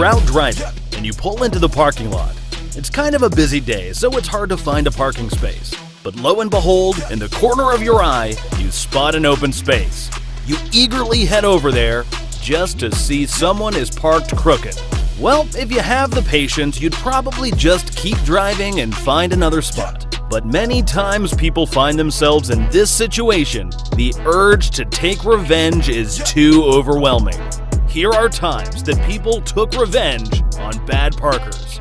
You're out driving, and you pull into the parking lot. It's kind of a busy day, so it's hard to find a parking space. But lo and behold, in the corner of your eye, you spot an open space. You eagerly head over there just to see someone is parked crooked. Well, if you have the patience, you'd probably just keep driving and find another spot. But many times people find themselves in this situation. The urge to take revenge is too overwhelming. Here are times that people took revenge on bad parkers.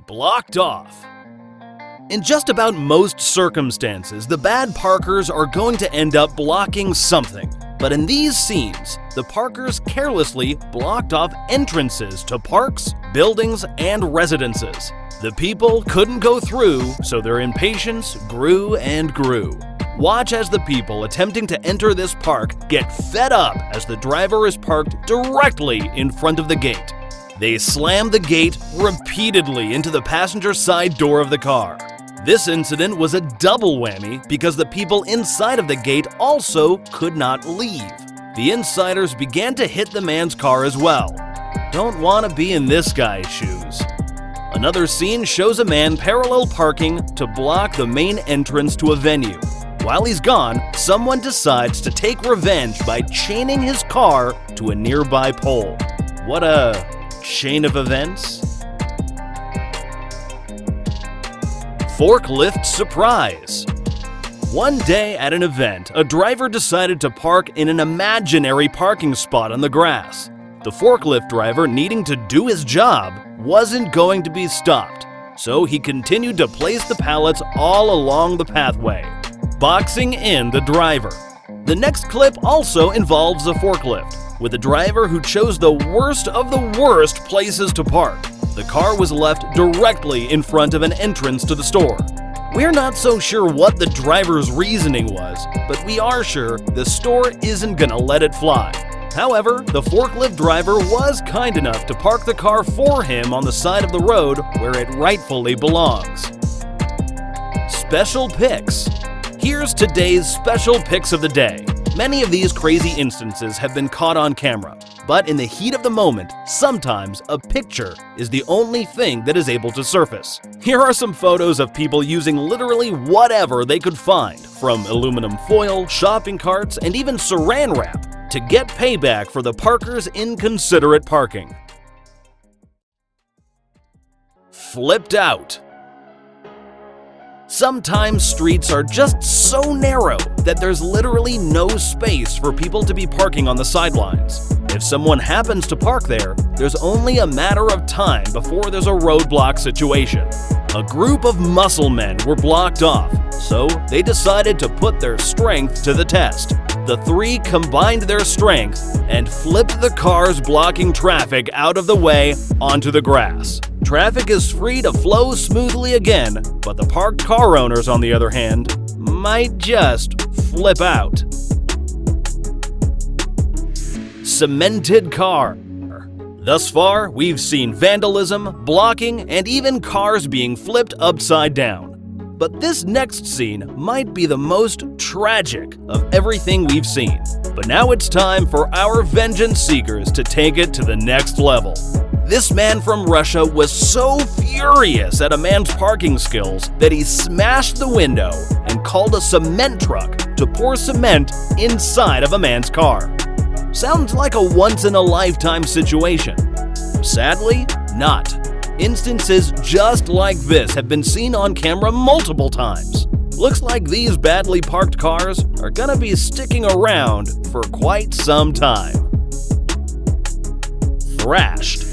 Blocked off. In just about most circumstances, the bad parkers are going to end up blocking something. But in these scenes, the parkers carelessly blocked off entrances to parks, buildings, and residences. The people couldn't go through, so their impatience grew and grew. Watch as the people attempting to enter this park get fed up as the driver is parked directly in front of the gate. They slam the gate repeatedly into the passenger side door of the car. This incident was a double whammy because the people inside of the gate also could not leave. The insiders began to hit the man's car as well. Don't want to be in this guy's shoes. Another scene shows a man parallel parking to block the main entrance to a venue. While he's gone, someone decides to take revenge by chaining his car to a nearby pole. What a chain of events. Forklift Surprise. One day at an event, a driver decided to park in an imaginary parking spot on the grass. The forklift driver, needing to do his job, wasn't going to be stopped, so he continued to place the pallets all along the pathway, boxing in the driver. The next clip also involves a forklift, with a driver who chose the worst of the worst places to park. The car was left directly in front of an entrance to the store. We're not so sure what the driver's reasoning was, but we are sure the store isn't gonna let it fly. However, the forklift driver was kind enough to park the car for him on the side of the road where it rightfully belongs. Special picks. Here's today's special picks of the day. Many of these crazy instances have been caught on camera, but in the heat of the moment, sometimes a picture is the only thing that is able to surface. Here are some photos of people using literally whatever they could find, from aluminum foil, shopping carts, and even saran wrap, to get payback for the parkers' inconsiderate parking. Flipped out. Sometimes streets are just so narrow that there's literally no space for people to be parking on the sidelines. If someone happens to park there, there's only a matter of time before there's a roadblock situation. A group of muscle men were blocked off, so they decided to put their strength to the test. The three combined their strength and flipped the cars blocking traffic out of the way onto the grass. Traffic is free to flow smoothly again, but the parked car owners, on the other hand, might just flip out. Cemented car. Thus far, we've seen vandalism, blocking, and even cars being flipped upside down. But this next scene might be the most tragic of everything we've seen. But now it's time for our vengeance seekers to take it to the next level. This man from Russia was so furious at a man's parking skills that he smashed the window and called a cement truck to pour cement inside of a man's car. Sounds like a once-in-a-lifetime situation. Sadly, not. Instances just like this have been seen on camera multiple times. Looks like these badly parked cars are gonna be sticking around for quite some time. Thrashed.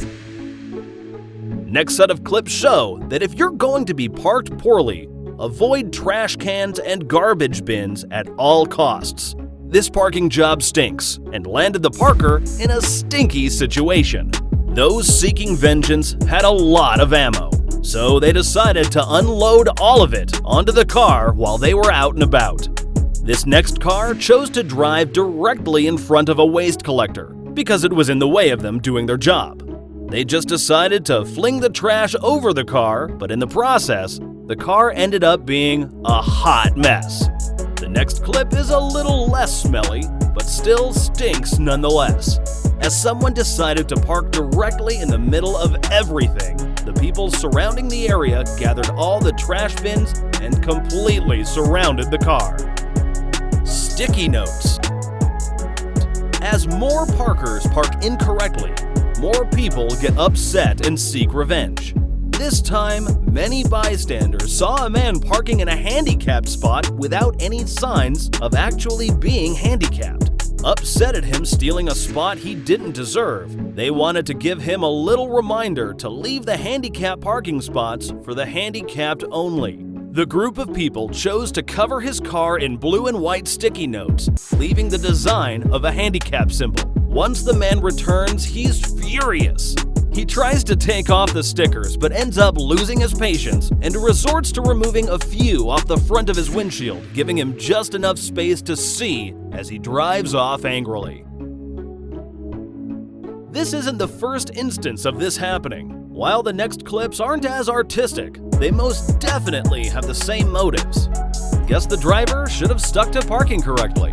Next set of clips show that if you're going to be parked poorly, avoid trash cans and garbage bins at all costs. This parking job stinks and landed the parker in a stinky situation. Those seeking vengeance had a lot of ammo, so they decided to unload all of it onto the car while they were out and about. This next car chose to drive directly in front of a waste collector because it was in the way of them doing their job. They just decided to fling the trash over the car, but in the process, the car ended up being a hot mess. The next clip is a little less smelly, but still stinks nonetheless. As someone decided to park directly in the middle of everything, the people surrounding the area gathered all the trash bins and completely surrounded the car. Sticky notes. As more parkers park incorrectly, more people get upset and seek revenge. This time, many bystanders saw a man parking in a handicapped spot without any signs of actually being handicapped. Upset at him stealing a spot he didn't deserve, they wanted to give him a little reminder to leave the handicapped parking spots for the handicapped only. The group of people chose to cover his car in blue and white sticky notes, leaving the design of a handicap symbol. Once the man returns, he's furious. He tries to take off the stickers but ends up losing his patience and resorts to removing a few off the front of his windshield, giving him just enough space to see as he drives off angrily. This isn't the first instance of this happening. While the next clips aren't as artistic, they most definitely have the same motives. Guess the driver should have stuck to parking correctly.